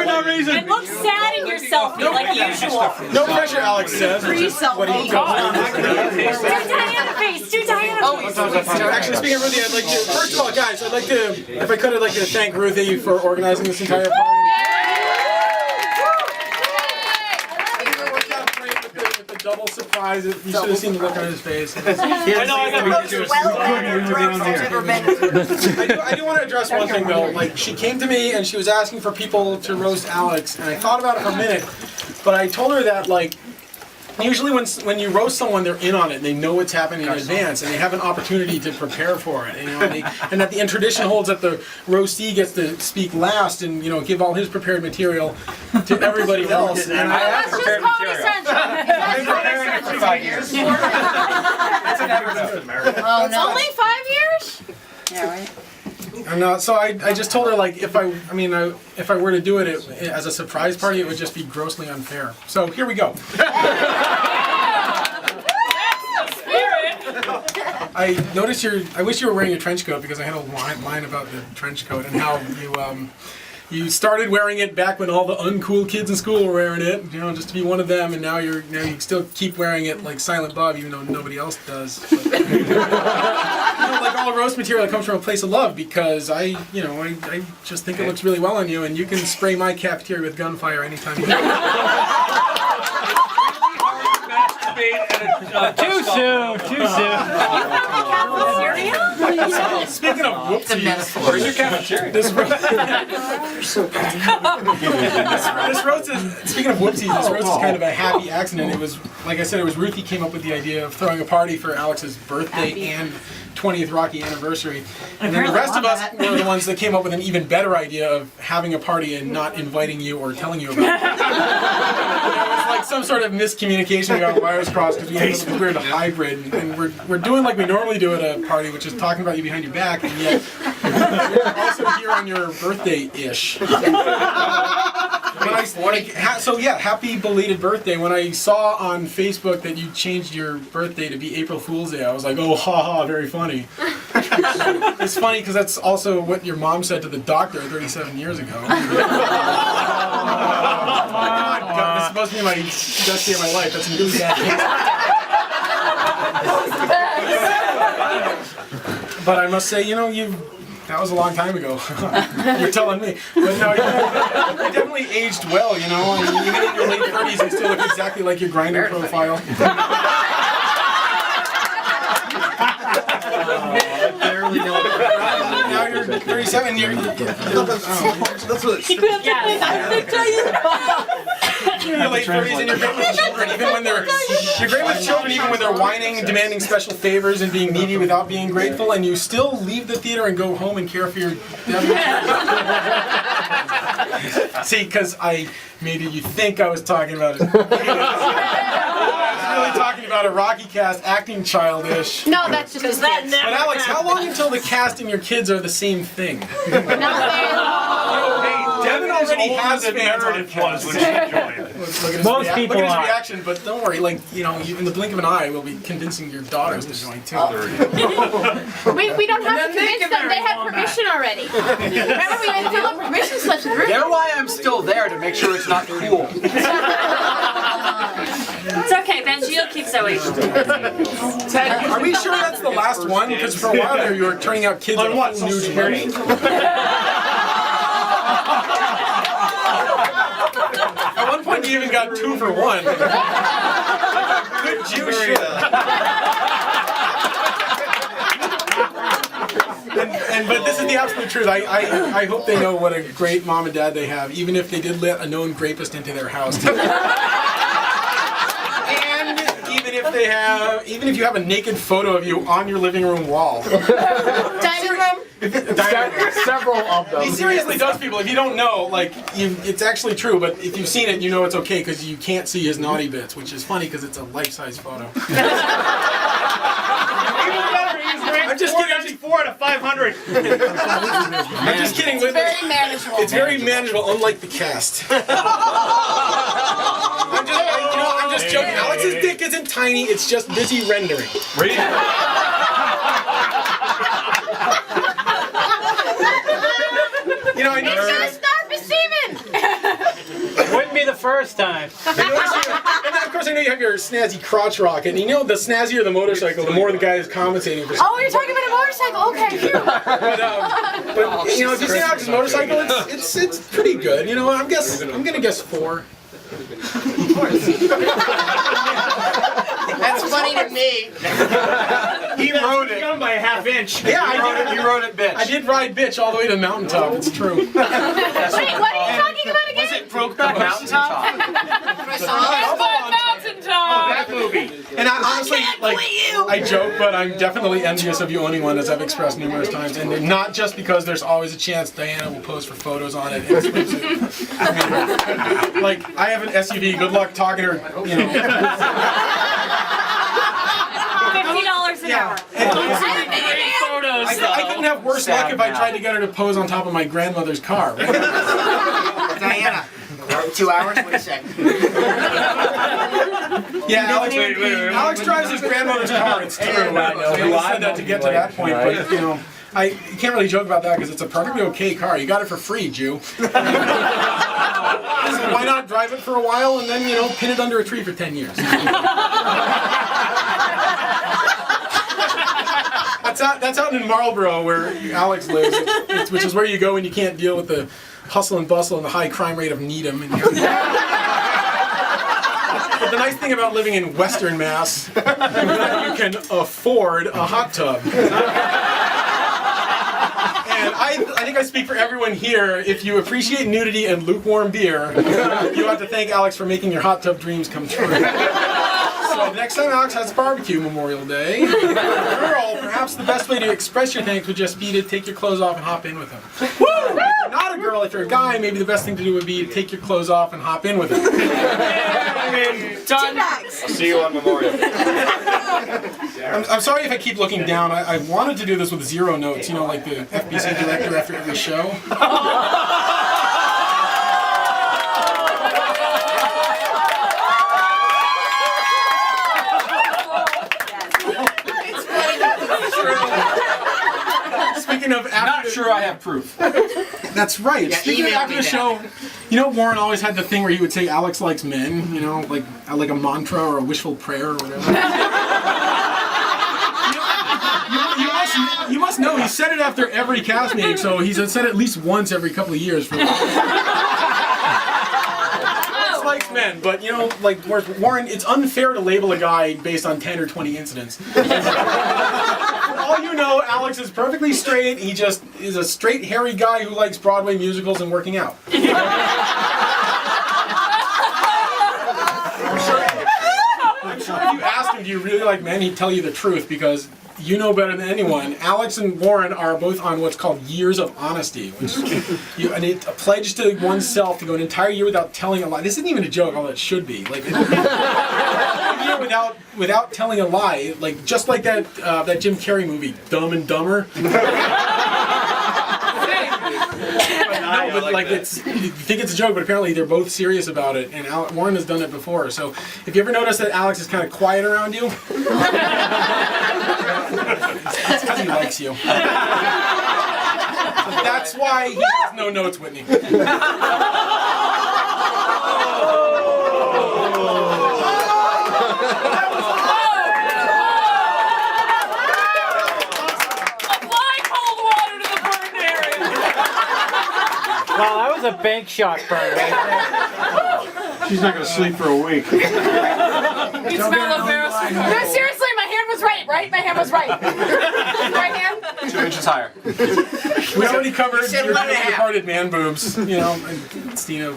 for no reason. And look sad in your selfie like usual. No pressure, Alex says. What he Do Diana face. Do Diana face. Actually, speaking of Ruthie, I'd like to, first of all, guys, I'd like to, if I could, I'd like to thank Ruthie for organizing this entire party. With the double surprise, you should have seen the look on his face. I do want to address one thing though. Like, she came to me and she was asking for people to roast Alex, and I thought about it for a minute, but I told her that, like, usually when you roast someone, they're in on it, and they know what's happening in advance, and they have an opportunity to prepare for it. You know, and that the tradition holds that the roastee gets to speak last and, you know, give all his prepared material to everybody else. And I have prepared material. I've been preparing it for 5 years. It's only 5 years? Yeah, right. And so I just told her, like, if I were to do it as a surprise party, it would just be grossly unfair. So here we go. I noticed I wish you were wearing a trench coat, because I had a line about the trench coat and how you started wearing it back when all the uncool kids in school were wearing it, you know, just to be one of them, and now you still keep wearing it like Silent Bob, even though nobody else does. But, you know, like all roast material that comes from a place of love, because I just think it looks really well on you, and you can spray my cafeteria with gunfire anytime you want. Too soon. Speaking of whoopsies, Where's your cafeteria? this roast is, speaking of whoopsies, this roast is kind of a happy accident. It was, like I said, it was Ruthie came up with the idea of throwing a party for Alex's birthday and 20th Rocky anniversary. And then the rest of us were the ones that came up with an even better idea of having a party and not inviting you or telling you about it. It was like some sort of miscommunication got wires crossed, because we had this weird hybrid, and we're doing like we normally do at a party, which is talking about you behind your back, and yet we're also here on your birthday-ish. So yeah, happy belated birthday. When I saw on Facebook that you changed your birthday to be April Fool's Day, I was like, oh, haha, very funny. It's funny because that's also what your mom said to the doctor 37 years ago. God, this is supposed to be my best day of my life. That's a really bad case. But I must say, you know, that was a long time ago. You're telling me. But no, you definitely aged well, you know. I mean, even in your late 30s, you still look exactly like your Grindr profile. Now you're 37. That's what it's. Your late 30s, and you're great with children, even when you're great with children, even when they're whining and demanding special favors and being needy without being grateful, and you still leave the theater and go home and care for your See, because I made you think I was talking about it. Really talking about a Rocky cast acting childish. No, that's just his kids. But Alex, how long until the cast and your kids are the same thing? Not very long. Devin already has fans on was when she joined. Most people look at his are. reaction, but don't worry. Like, you know, in the blink of an eye, we'll be convincing your daughters to join too. We don't have to convince them. They have permission already. Remember, we didn't fill out permission slips with Ruth. They're why I'm still there, to make sure it's not cool. It's okay, Benji keeps always. Ted, are we sure that's the last one? Because for a while there, you were turning out kids on what? Social Security? At one point, you even got 2 for 1. Good Jew shit. But this is the absolute truth. I hope they know what a great mom and dad they have, even if they did let a known rapist into their house. And even if you have a naked photo of you on your living room wall. Dining room? Several of them. He seriously does, people. If you don't know, like, it's actually true, but if you've seen it, you know it's okay, because you can't see his naughty bits, which is funny because it's a life-size photo. I'm just kidding. 4 out of 500. I'm just kidding. It's very manageable. It's very manageable, unlike the cast. I'm just joking. Alex's dick isn't tiny. It's just busy rendering. You know, I It's gonna start with Steven! Wouldn't be the first time. And of course, I know you have your snazzy crotch rocket. And you know, the snazzier the motorcycle, the more the guy is compensating for. Oh, you're talking about a motorcycle. Okay. But you know, if you see Alex's motorcycle, it's pretty good. You know, I'm gonna guess 4. That's funny to me. He rode it. Gone by a half inch. Yeah, He rode it, bitch. I did ride bitch all the way to the mountaintop. It's true. Wait, what are you talking about again? Was it Brokeback Mountaintop? That movie. And I honestly, like, I joke, but I'm definitely envious of you owning one, as I've expressed numerous times, and not just because there's always a chance Diana will pose for photos on it. And I mean, like, I have an SUV. Good luck talking to her. You know. $50 an hour. I couldn't have worse luck if I tried to get her to pose on top of my grandmother's car. Right? Diana. 2 hours? Wait a second. Yeah, Alex drives his grandmother's car. It's true. I know. He said that to get to that point, but you know, you can't really joke about that because it's a perfectly okay car. You got it for free, Jew. So why not drive it for a while and then pin it under a tree for 10 years? That's out in Marlboro where Alex lives, which is where you go when you can't deal with the hustle and bustle and the high crime rate of Needham. But the nice thing about living in Western Mass is that you can afford a hot tub. And I think I speak for everyone here. If you appreciate nudity and lukewarm beer, you have to thank Alex for making your hot tub dreams come true. So next time Alex has a barbecue Memorial Day, girl, perhaps the best way to express your thanks would just be to take your clothes off and hop in with him. Woo! If you're not a girl, if you're a guy, maybe the best thing to do would be to take your clothes off and hop in with him. Done. I'll see you on Memorial Day. I'm sorry if I keep looking down. I wanted to do this with 0 notes, like the FBC director after every show. Speaking of after Not sure I have proof. That's right. Yeah, Speaking of email after me the that. show, Warren always had the thing where he would say Alex likes men, like a mantra or a wishful prayer or whatever. You must know he said it after every cast meeting, so he's said it at least once every couple of years. Likes men, but whereas Warren, it's unfair to label a guy based on 10 or 20 incidents. All you know, Alex is perfectly straight. He just is a straight, hairy guy who likes Broadway musicals and working out. I'm sure if you asked him, do you really like men, he'd tell you the truth because you know better than anyone. Alex and Warren are both on what's called years of honesty, which a pledge to oneself to go an entire year without telling a lie. This isn't even a joke, although it should be. Like, a year without telling a lie, like just like that Jim Carrey movie, Dumb and Dumber. No, but like it's, you think it's a joke, but apparently they're both serious about it, and Warren has done it before. So if you ever notice that Alex is kind of quiet around you, it's because he likes you. That's why he has no notes, Whitney. Well, that was a bank shot burn. She's not going to sleep for a week. You smell embarrassing. No, seriously, my hand was right? My hand was right. Right hand? 2 inches higher. We already covered said your 1.5. departed man boobs, and Stina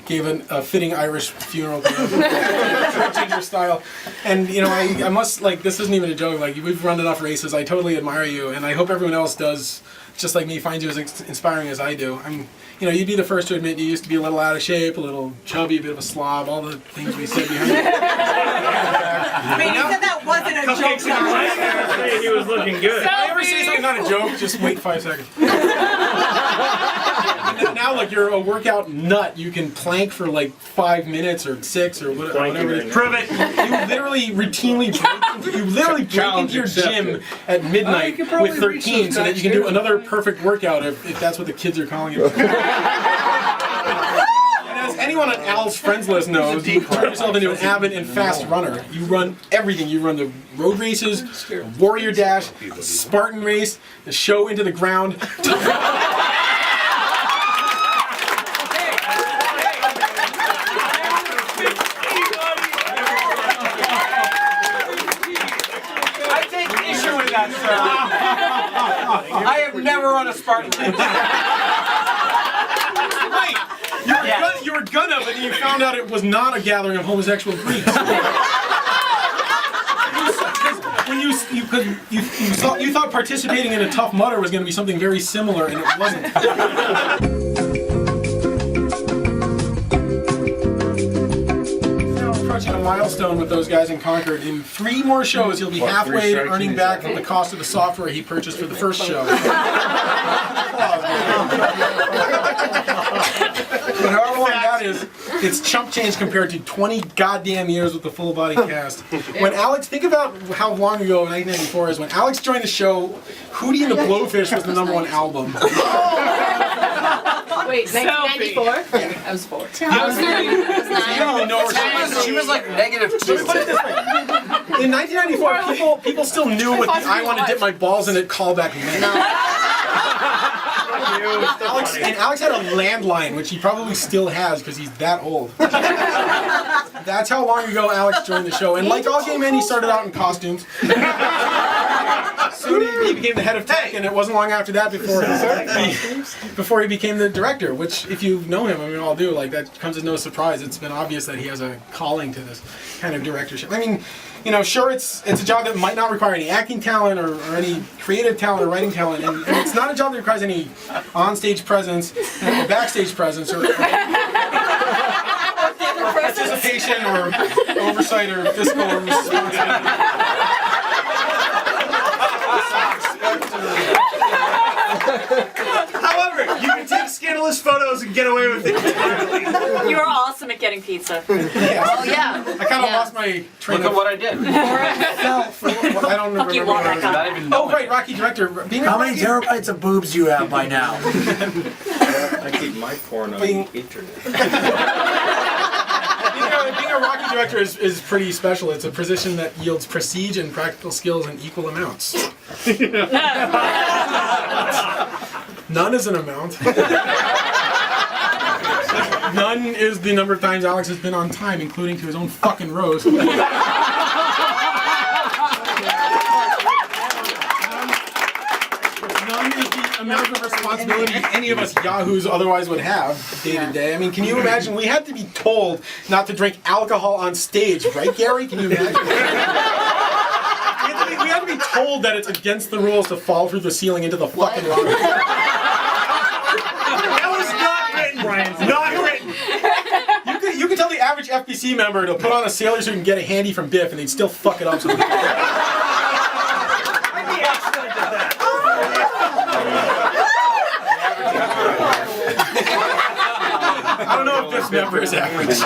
gave a fitting Irish funeral ginger style. And I must, like, this isn't even a joke, like, we've run enough races, I totally admire you, and I hope everyone else does, just like me, finds you as inspiring as I do. You'd be the first to admit you used to be a little out of shape, a little chubby, a bit of a slob, all the things we said behind you. I mean, you said that wasn't a joke. He was looking good. If I ever say something's not a joke, just wait 5 seconds. Now, like, you're a workout nut. You can plank for like 5 minutes or 6 or whatever it is. Prove it. You literally routinely break into your gym at midnight with 13 so that you can do another perfect workout if that's what the kids are calling it. And anyone on Al's friends list knows, you turn yourself into an avid and fast runner. You run everything. You run the road races, Warrior Dash, Spartan Race, the show Into the Ground. I take issue with that, sir. I have never run a Spartan race. Right. You were gonna, but then you found out it was not a gathering of homosexual freaks. You thought participating in a Tough Mudder was going to be something very similar, and it wasn't. Now approaching a milestone with those guys in Concord. In 3 more shows, he'll be halfway to earning back from the cost of the software he purchased for the first show. But however long that is, it's chump change compared to 20 goddamn years with the full body cast. When Alex, think about how long ago 1994 is. When Alex joined the show, Hootie and the Blowfish was the #1 album. Wait, 1994? I was 4. I was 3. I was 9. You don't even know where She was like -2. Put it this way. In 1994, people still knew what the I want to dip my balls in it callback meant. Alex had a landline, which he probably still has because he's that old. That's how long ago Alex joined the show. And like all gay men, he started out in costumes. Soon he became the head of tech, and it wasn't long after that before he became the director, which, if you know him, I mean, we all do, like, that comes as no surprise. It's been obvious that he has a calling to this kind of directorship. I mean, you know, sure, it's a job that might not require any acting talent or any creative talent or writing talent, and it's not a job that requires any on-stage presence or backstage presence or participation or oversight or fiscal responsibility. However, you can take scandalous photos and get away with it. You are awesome at getting pizza. Oh, yeah. I kind of lost my train Look of at what I did. I don't remember. You want that guy. Not even know. Oh, right, Rocky director. How many terabytes of boobs do you have by now? I keep my porn on Being- the internet. Being a Rocky director is pretty special. It's a position that yields prestige and practical skills in equal amounts. None is an amount. None is the number of times Alex has been on time, including to his own fucking roast. None is the amount of responsibility any of us yahoos otherwise would have day to day. I mean, can you imagine? We had to be told not to drink alcohol on stage, right, Gary? Can you imagine? We had to be told that it's against the rules to fall through the ceiling into the fucking lobby. That was not written, Brian. Not written. You could tell the average FBC member to put on a sailor suit and get a handy from Biff, and they'd still fuck it up somehow. I don't know if this member is average.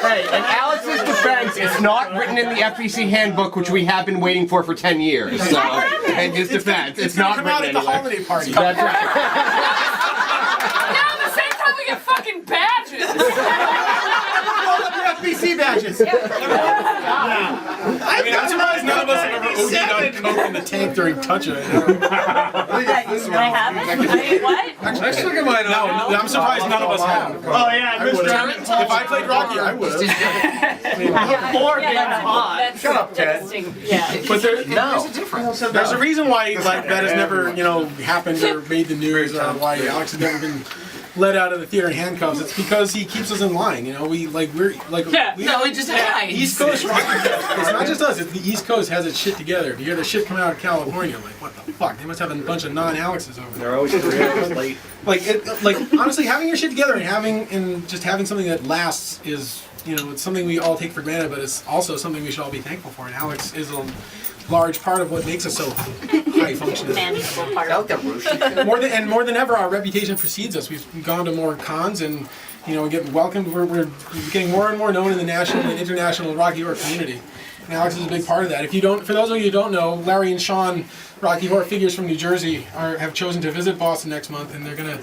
Hey, in Alex's defense, it's not written in the FBC handbook, which we have been waiting for 10 years. So, in his defense, it's not come out written at the anywhere. holiday party. That's right. Now at the same time we get fucking badges. FBC badges. I mean, I'm surprised none of us have ever OD'd on coke in the tank during Touch-A. I haven't. I mean, what? Actually, look at mine. No, I'm surprised none of us have. Oh yeah, Mr. If I played Rocky, I would have. Or Yeah, that's hot. Shut up, Ted. Yeah. But there's No. a reason why like that has never, happened or made the news, or why Alex has never been let out of the theater in handcuffs. It's because he keeps us in line. Yeah. We just hides. East Coast Rocky. It's not just us. It's the East Coast has its shit together. You hear the shit coming out of California, like what the fuck? They must have a bunch of non-Alexes over there. They're always 3 hours late. Like honestly, having your shit together and having something that lasts is, it's something we all take for granted, but it's also something we should all be thankful for. And Alex is large part of what makes us so high functioning. Manageable part. More than ever, our reputation precedes us. We've gone to more cons and, you know, getting welcomed. We're getting more and more known in the national and international Rocky Horror community. And Alex is a big part of that. If you don't, for those of you who don't know, Larry and Sean, Rocky Horror figures from New Jersey, have chosen to visit Boston next month, and they're going to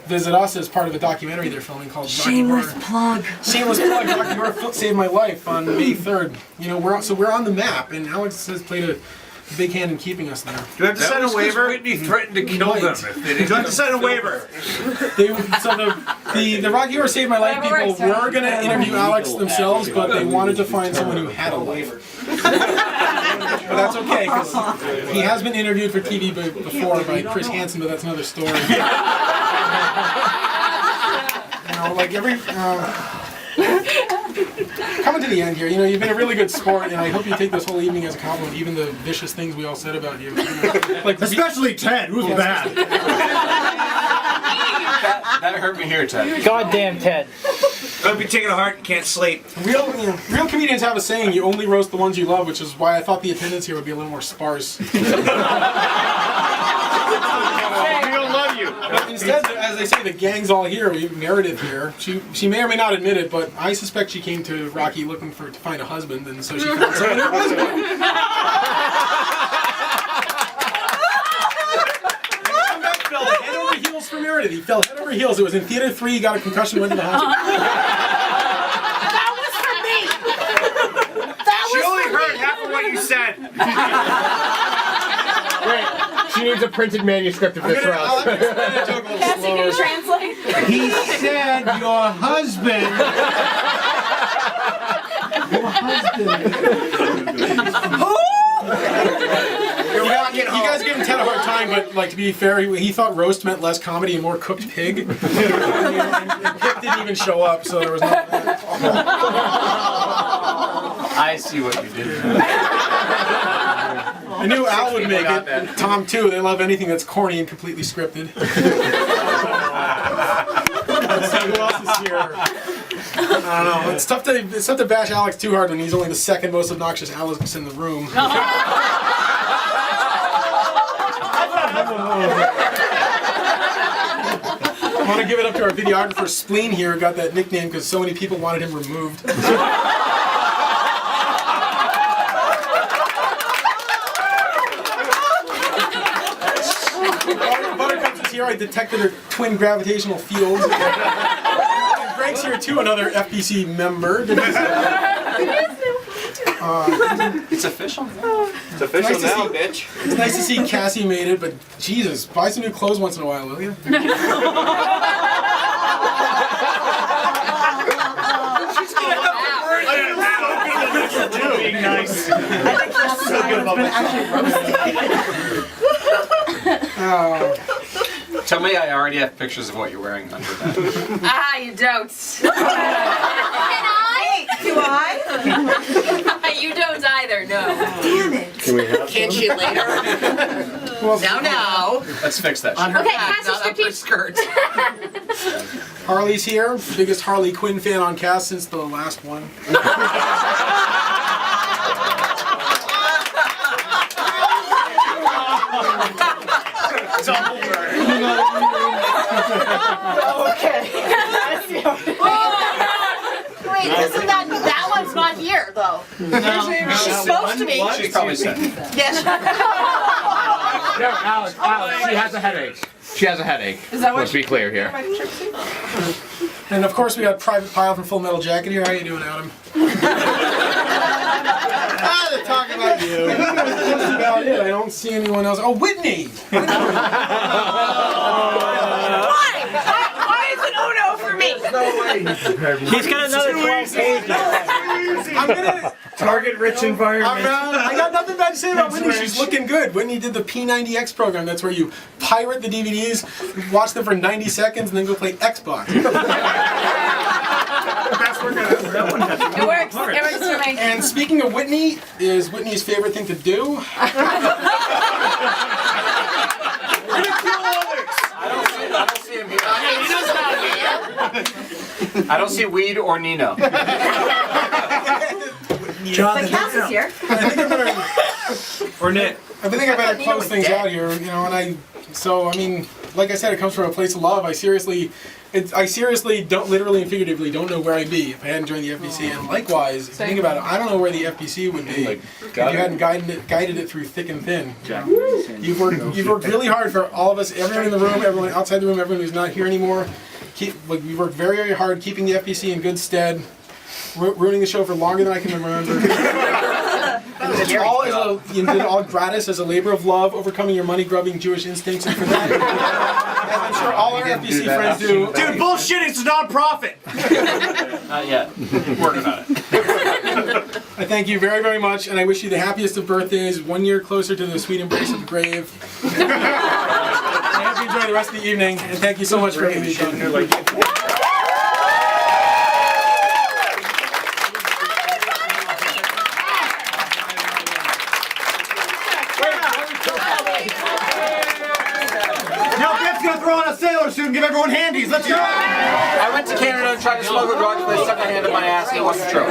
visit us as part of a documentary they're filming called Rocky Horror. plug. Shameless plug. Rocky Horror saved my life on May 3rd. You know, we're on the map, and Alex has played a big hand in keeping us there. Do we have to sign a waiver? Whitney threatened to kill them if they Do didn't. I have to sign a waiver? The Rocky Horror Saved My Life people were going to interview Alex themselves, but they wanted to find someone who had a waiver. But that's okay, because he has been interviewed for TV before by Chris Hansen, but that's another story. You know, like coming to the end here, you know, you've been a really good sport, and I hope you take this whole evening as a compliment, even the vicious things we all said about you. Like, Especially Ted, who's bad. That hurt me here, Ted. Goddamn Ted. Don't be taking a heart and can't sleep. real comedians have a saying, you only roast the ones you love, which is why I thought the attendance here would be a little more sparse. We don't love you. But instead, as they say, the gang's all here. We have Meredith here. She may or may not admit it, but I suspect she came to Rocky looking to find a husband, and so she found someone who was one. Fell head over heels for Meredith. He fell head over heels. It was in Theater 3. He got a concussion, went to the hospital. That was for me. That She was only for heard me. half of what you said. Wait, she needs a printed manuscript of this for I'll us. have to explain that joke a little Cassie, can you slower. translate? He said your husband. You guys give him Ted a hard time, but like to be fair, he thought roast meant less comedy and more cooked pig. And pig didn't even show up, so there was no. I see what you did. I knew Al would make it. Tom too. They love anything that's corny and completely scripted. Let's see who else is here. I don't know. It's tough to bash Alex too hard when he's only the second most obnoxious Alex in the room. I want to give it up to our videographer Spleen here, who got that nickname because so many people wanted him removed. Buttercups is here. I detected her twin gravitational fields. And Greg's here too, another FBC member. It's official. It's official Nice to now, see- bitch. It's nice to see Cassie made it, but Jesus, buy some new clothes once in a while, will you? Being nice. Tell me I already have pictures of what you're wearing under that. Ah, you don't. Can I? Do I? You don't either, no. Damn it. Can't you later? No. Let's fix that shit. Okay, Cassie, strategic. Skirt. Harley's here, biggest Harley Quinn fan on cast since the last one. Wait, isn't that one's not here though? She's supposed to be. She's probably sick. Yes. No, Alex, she has a headache. She has a headache. Is that what? Let's be clear here. And of course we got Private Pile from Full Metal Jacket here. How you doing, Adam? They're talking about you. That's about it. I don't see anyone else. Oh, Whitney! Why? Why is it Uno for me? He's got another 12 pages. I'm gonna... Target rich environment. I got nothing bad to say about Whitney. She's looking good. Whitney did the P90X program. That's where you pirate the DVDs, watch them for 90 seconds, and then go play Xbox. That's working out. It works. It works for me. And speaking of Whitney, is Whitney's favorite thing to do? I don't see him here. I don't see weed or Nino. John, But Cass is here. I think I'm gonna Or Nick. I think I better close things out here, you know, and I mean, like I said, it comes from a place of love. I seriously don't, literally and figuratively, don't know where I'd be if I hadn't joined the FBC. And likewise, if you think about it, I don't know where the FBC would be if you hadn't guided it through thick and thin. You've worked really hard for all of us, everyone in the room, everyone outside the room, everyone who's not here anymore. We worked very, very hard keeping the FBC in good stead, ruining the show for longer than I can remember. You did it all gratis as a labor of love, overcoming your money-grubbing Jewish instincts, and for that, as I'm sure all our FBC friends do. Dude, bullshit, it's a non-profit! Not yet. Working on it. I thank you very, very much, and I wish you the happiest of birthdays, 1 year closer to the sweet embrace of the grave. I hope you enjoy the rest of the evening, and thank you so much for having me. Throw on a sailor suit and give everyone handies. Let's go! I went to Canada and tried to smuggle drugs, but they stuck a hand in my ass and it wasn't true.